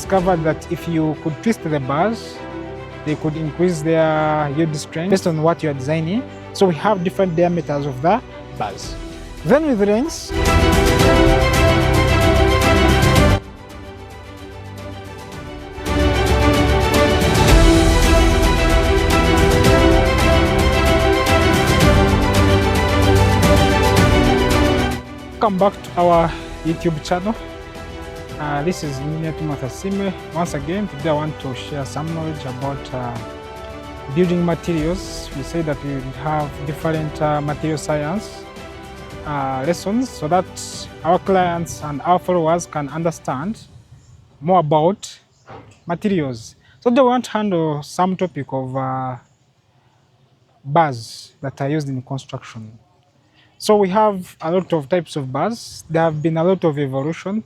discovered that if you could twist the bars, they could increase their yield strength based on what you are designing. So we have different diameters of the bars. Then with rings, welcome back to our YouTube channel. This is Sime. Once again, today I want to share some knowledge about building materials. We say that we have different material science lessons so that our clients and our followers can understand more about materials. So they want to handle some topic of bars that are used in construction. So we have a lot of types of bars. There have been a lot of evolution.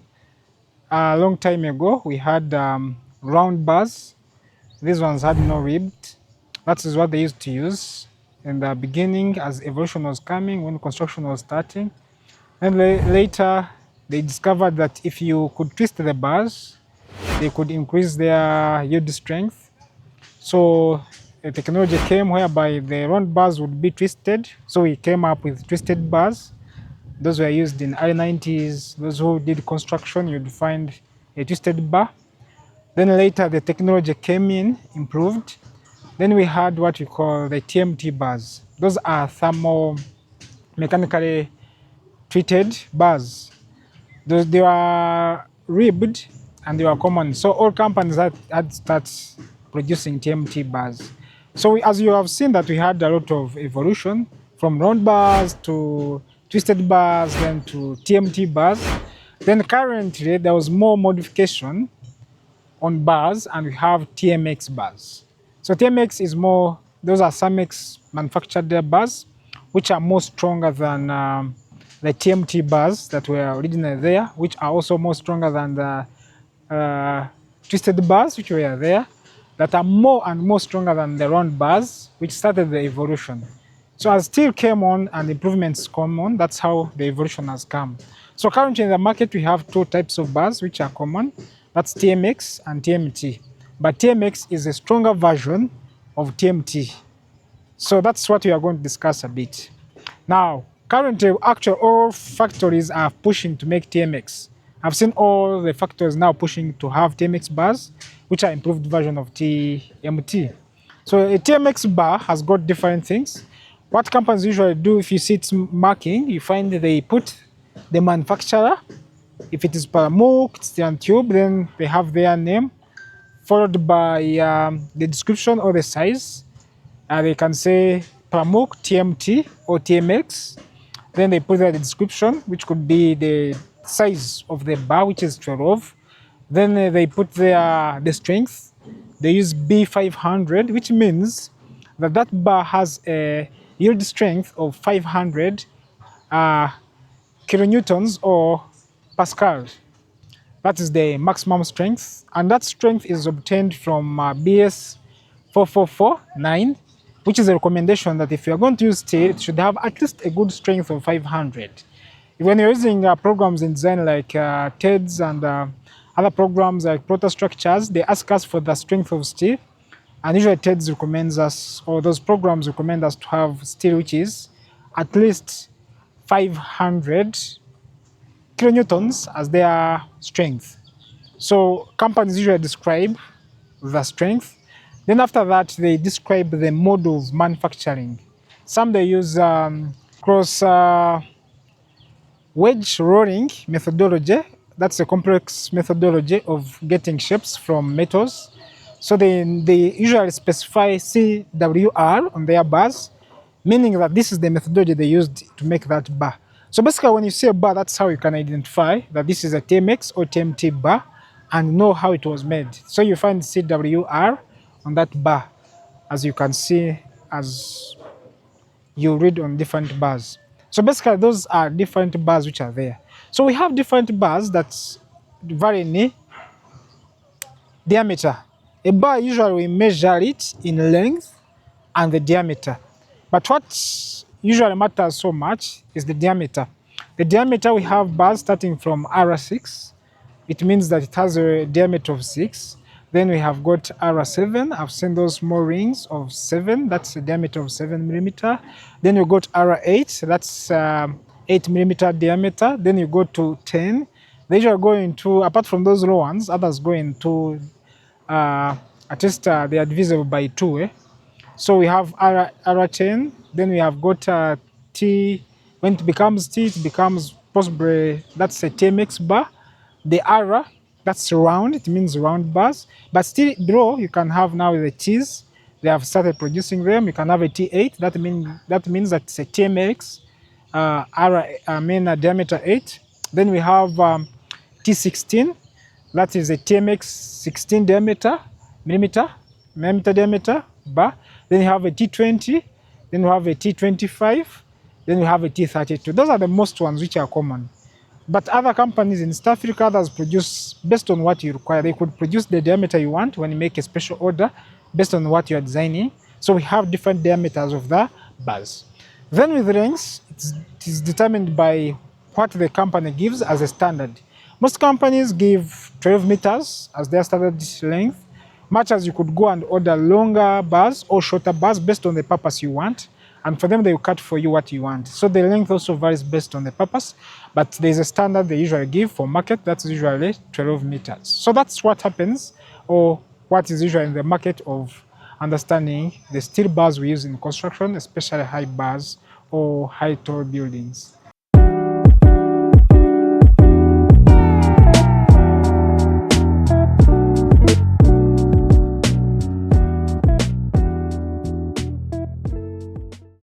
A long time ago, we had round bars. These ones had no ribbed. That is what they used to use in the beginning as evolution was coming, when construction was starting. And later, they discovered that if you could twist the bars, they could increase their yield strength. So a technology came whereby the round bars would be twisted. So we came up with twisted bars. Those were used in early 90s. Those who did construction, you'd find a twisted bar. Then later the technology came in, improved. Then we had what we call the TMT bars. Those are thermal mechanically treated bars. They were ribbed and they were common. So all companies had to start producing TMT bars. So as you have seen that we had a lot of evolution from round bars to twisted bars, then to TMT bars. Then currently there was more modification on bars and we have TMX bars. So TMX is more, those are Samex manufactured bars, which are more stronger than the TMT bars that were originally there, which are also more stronger than the twisted bars which were there, that are more and more stronger than the round bars, which started the evolution. So as steel came on and improvements come on, that's how the evolution has come. So currently in the market, we have two types of bars which are common. That's TMX and TMT. But TMX is a stronger version of TMT. So that's what we are going to discuss a bit. Now, currently, actually all factories are pushing to make TMX. I've seen all the factories now pushing to have TMX bars, which are improved version of TMT. So a TMX bar has got different things. What companies usually do, if you see its marking, you find that they put the manufacturer. If it is Paramount, steel and tube, then they have their name, followed by the description or the size. They can say Paramount, TMT or TMX. Then they put there the description, which could be the size of the bar, which is 12. Then they put there the strength. They use B500, which means that that bar has a yield strength of 500 kilonewtons or pascals. That is the maximum strength, and that strength is obtained from BS 4449, which is a recommendation that if you are going to use steel, it should have at least a good strength of 500. When you're using programs in design like TEDS and other programs like Protostructures, they ask us for the strength of steel. And usually TEDS recommends us, or those programs recommend us to have steel which is at least 500 kilonewtons as their strength. So companies usually describe the strength. Then after that, they describe the mode of manufacturing. Some they use cross wedge rolling methodology. That's a complex methodology of getting shapes from metals. So they usually specify CWR on their bars, meaning that this is the methodology they used to make that bar. So basically when you see a bar, that's how you can identify that this is a TMX or TMT bar and know how it was made. So you find CWR on that bar, as you can see as you read on different bars. So basically those are different bars which are there. So we have different bars that vary in diameter. A bar usually we measure it in length and the diameter. But what usually matters so much is the diameter. The diameter, we have bars starting from R6, it means that it has a diameter of 6. Then we have got R7. I've seen those small rings of 7. That's a diameter of 7 millimeter. Then you got R8. That's 8 millimeter diameter. Then you go to 10. They usually go into, apart from those low ones, others go into at least they are divisible by 2. So we have R10. Then we have got T. When it becomes T, it becomes possibly, that's a TMX bar. The R, that's round, it means round bars. But still below, you can have now the T's. They have started producing them. You can have a T8, that means that it's a TMX, diameter 8. Then we have T16, that is a TMX 16 millimeter diameter bar. Then you have a T20, then you have a T25, then you have a T32. Those are the most ones which are common. But other companies in East Africa, others produce based on what you require. They could produce the diameter you want when you make a special order based on what you are designing. So we have different diameters of the bars. Then with rings, it is determined by what the company gives as a standard. Most companies give 12 meters as their standard length, much as you could go and order longer bars or shorter bars based on the purpose you want. And for them, they will cut for you what you want. So the length also varies based on the purpose, but there's a standard they usually give for market, that's usually 12 meters. So that's what happens, or what is usually in the market of understanding the steel bars we use in construction, especially high bars or high tall buildings.